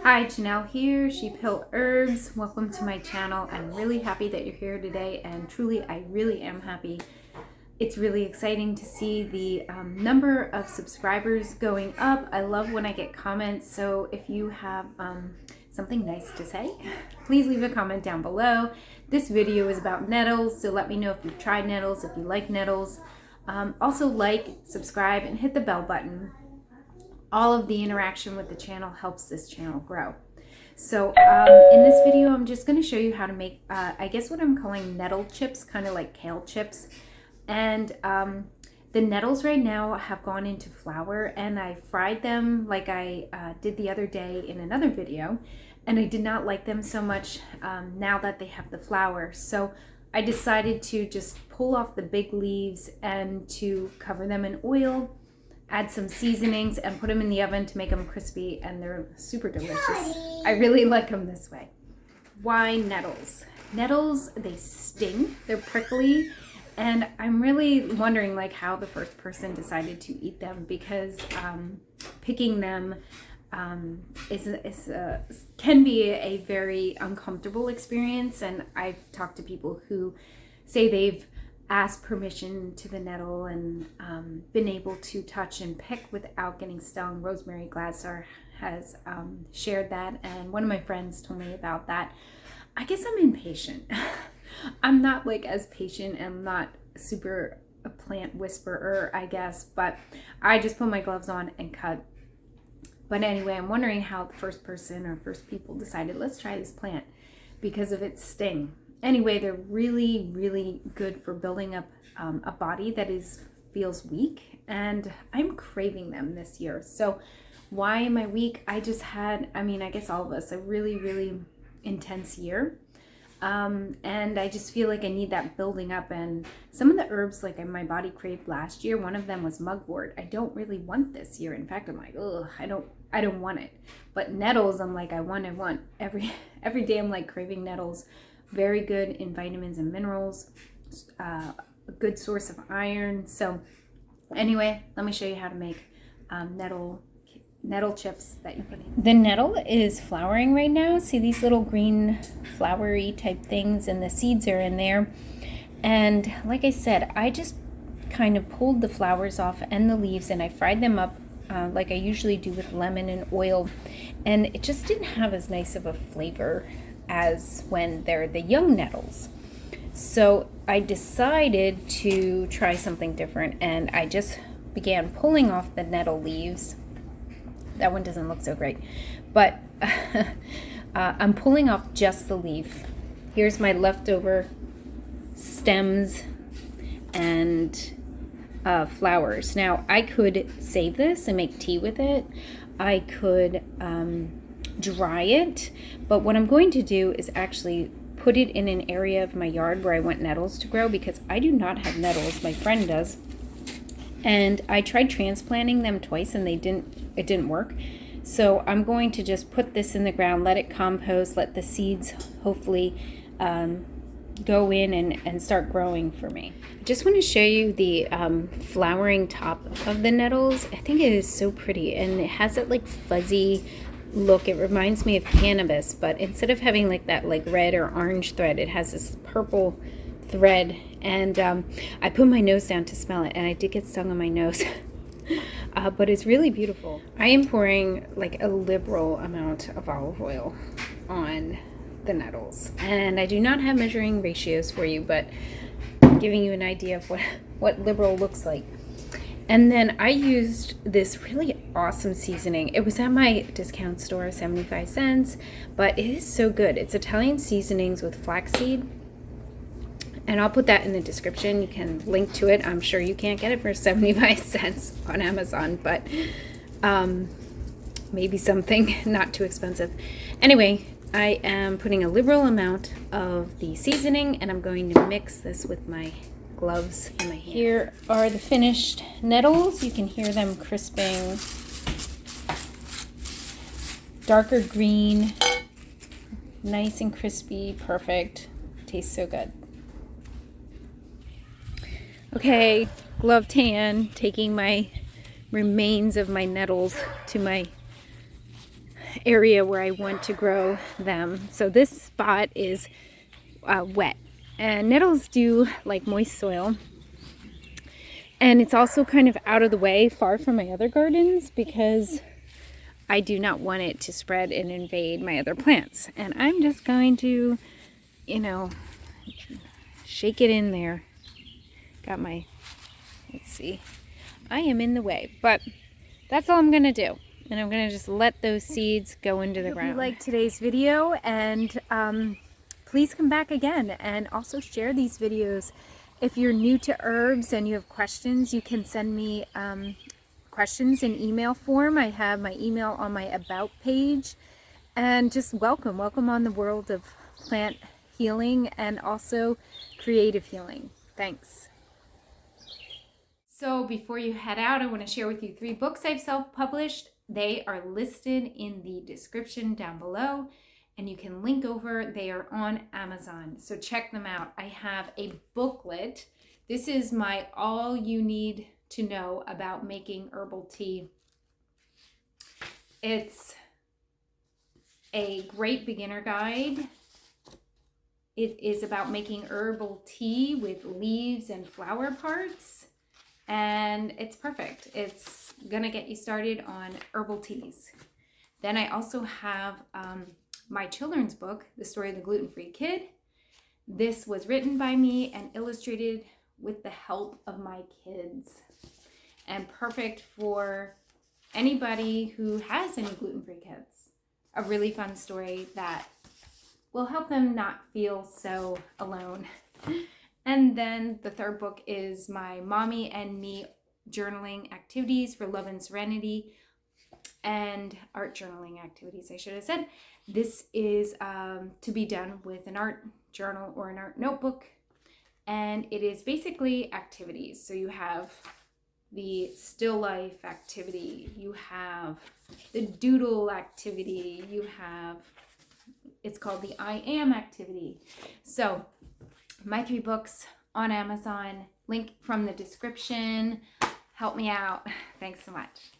Hi, Janelle here, Sheep Hill Herbs. Welcome to my channel. I'm really happy that you're here today, and truly, I really am happy. It's really exciting to see the number of subscribers going up. I love when I get comments, so if you have something nice to say, please leave a comment down below. This video is about nettles, so let me know if you've tried nettles, if you like nettles. Also like, subscribe, and hit the bell button. All of the interaction with the channel helps this channel grow. So in this video, I'm just going to show you how to make, I guess what I'm calling nettle chips, kind of like kale chips. And the nettles right now have gone into flour, and I fried them like I did the other day in another video. And I did not like them so much now that they have the flour. So I decided to just pull off the big leaves and to cover them in oil, add some seasonings, and put them in the oven to make them crispy, and they're super delicious. I really like them this way. Why nettles? Nettles, they sting, they're prickly, and I'm really wondering like how the first person decided to eat them, because picking them can be a very uncomfortable experience, and I've talked to people who say they've asked permission to the nettle and been able to touch and pick without getting stung. Rosemary Gladsar has shared that, and one of my friends told me about that. I guess I'm impatient. I'm not like as patient, and I'm not super a plant whisperer, I guess, but I just put my gloves on and cut. But anyway, I'm wondering how the first person or first people decided, let's try this plant because of its sting. Anyway, they're really, really good for building up a body that feels weak, and I'm craving them this year. So why am I weak? I just had, I guess all of us, a really, really intense year. And I just feel like I need that building up, and some of the herbs like my body craved last year, one of them was mugwort. I don't really want this year. In fact, I'm like, ugh, I don't want it. But nettles, I'm like, I want. Every day I'm like craving nettles. Very good in vitamins and minerals, a good source of iron. So anyway, let me show you how to make nettle chips that you put in. The nettle is flowering right now. See these little green flowery type things, and the seeds are in there. And like I said, I just kind of pulled the flowers off and the leaves, and I fried them up like I usually do with lemon and oil. And it just didn't have as nice of a flavor as when they're the young nettles. So I decided to try something different, and I just began pulling off the nettle leaves. That one doesn't look so great, but I'm pulling off just the leaf. Here's my leftover stems and flowers. Now I could save this and make tea with it. I could dry it, but what I'm going to do is actually put it in an area of my yard where I want nettles to grow, because I do not have nettles. My friend does, and I tried transplanting them twice and it didn't work. So I'm going to just put this in the ground, let it compost, let the seeds hopefully go in and start growing for me. I just want to show you the flowering top of the nettles. I think it is so pretty, and it has that like fuzzy look. It reminds me of cannabis, but instead of having like that like red or orange thread, it has this purple thread. And I put my nose down to smell it, and I did get stung on my nose. But it's really beautiful. I am pouring like a liberal amount of olive oil on the nettles, and I do not have measuring ratios for you, but I'm giving you an idea of what liberal looks like. And then I used this really awesome seasoning. It was at my discount store, 75 cents, but it is so good. It's Italian seasonings with flaxseed, and I'll put that in the description. You can link to it. I'm sure you can't get it for 75 cents on Amazon, but maybe something not too expensive. Anyway, I am putting a liberal amount of the seasoning, and I'm going to mix this with my gloves in my hand. Here are the finished nettles. You can hear them crisping. Darker green, nice and crispy, perfect. Tastes so good. Okay, gloved hand, taking my remains of my nettles to my area where I want to grow them. So this spot is wet, and nettles do like moist soil. And it's also kind of out of the way, far from my other gardens, because I do not want it to spread and invade my other plants. And I'm just going to, you know, shake it in there. Got my, let's see, I am in the way, but that's all I'm going to do. And I'm going to just let those seeds go into the ground. If you like today's video, and please come back again, and also share these videos. If you're new to herbs and you have questions, you can send me questions in email form. I have my email on my About page. And just welcome on the world of plant healing and also creative healing. Thanks. So before you head out, I want to share with you 3 books I've self-published. They are listed in the description down below, and you can link over. They are on Amazon, so check them out. I have a booklet. This is my all you need to know about making herbal tea. It's a great beginner guide. It is about making herbal tea with leaves and flower parts, and it's perfect. It's gonna get you started on herbal teas. Then I also have my children's book, The Story of the Gluten-Free Kid. This was written by me and illustrated with the help of my kids, and perfect for anybody who has any gluten-free kids. A really fun story that will help them not feel so alone. And then the 3rd book is my Mommy and Me journaling activities for love and serenity, and art journaling activities, I should have said. This is to be done with an art journal or an art notebook, and it is basically activities. So you have the still life activity, you have the doodle activity, you have, it's called the I am activity. So my 3 books on Amazon, link from the description. Help me out. Thanks so much.